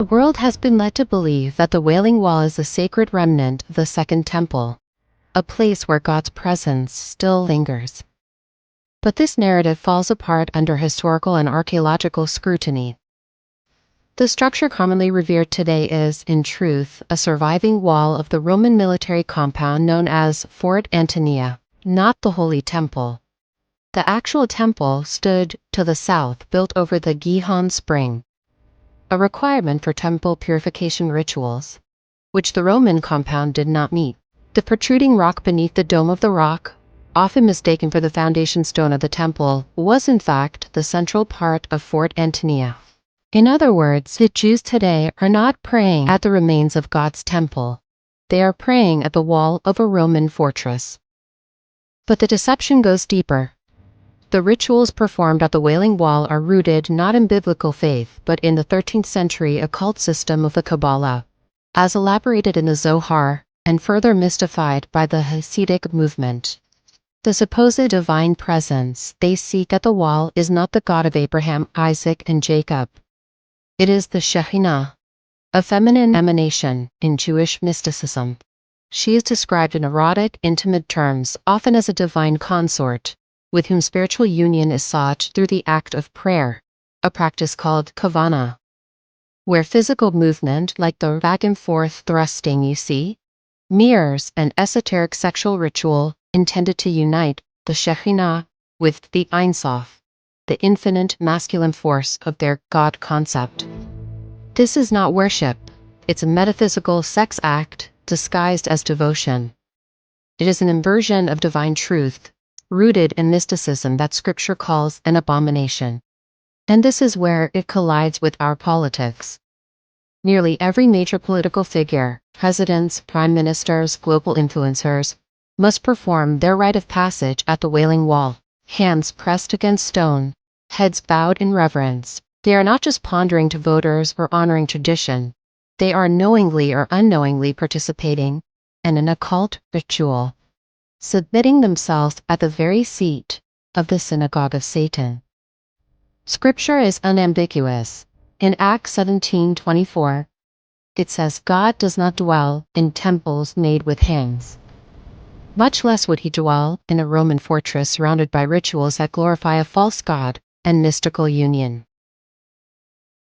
The world has been led to believe that the Wailing Wall is a sacred remnant of the Second Temple, a place where God's presence still lingers. But this narrative falls apart under historical and archaeological scrutiny. The structure commonly revered today is, in truth, a surviving wall of the Roman military compound known as Fort Antonia, not the Holy Temple. The actual temple stood to the south, built over the Gihon Spring, a requirement for temple purification rituals, which the Roman compound did not meet. The protruding rock beneath the dome of the rock, often mistaken for the foundation stone of the temple, was in fact the central part of Fort Antonia. In other words, the Jews today are not praying at the remains of God's temple. They are praying at the wall of a Roman fortress. But the deception goes deeper. The rituals performed at the Wailing Wall are rooted not in biblical faith, but in the 13th century occult system of the Kabbalah, as elaborated in the Zohar, and further mystified by the Hasidic movement. The supposed divine presence they seek at the wall is not the God of Abraham, Isaac, and Jacob. It is the Shekhinah, a feminine emanation in Jewish mysticism. She is described in erotic, intimate terms, often as a divine consort, with whom spiritual union is sought through the act of prayer, a practice called kavana, where physical movement, like the back and forth thrusting you see, mirrors an esoteric sexual ritual intended to unite the Shekhinah with the Ein Sof, the infinite masculine force of their God concept. This is not worship. It's a metaphysical sex act disguised as devotion. It is an inversion of divine truth, rooted in mysticism that Scripture calls an abomination. And this is where it collides with our politics. Nearly every major political figure, presidents, prime ministers, global influencers, must perform their rite of passage at the Wailing Wall, hands pressed against stone, heads bowed in reverence. They are not just pandering to voters or honoring tradition. They are knowingly or unknowingly participating in an occult ritual, submitting themselves at the very seat of the synagogue of Satan. Scripture is unambiguous. In Acts 17:24, it says, God does not dwell in temples made with hands. Much less would he dwell in a Roman fortress surrounded by rituals that glorify a false god and mystical union.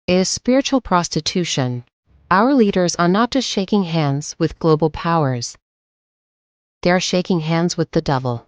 It is spiritual prostitution. Our leaders are not just shaking hands with global powers. They are shaking hands with the devil.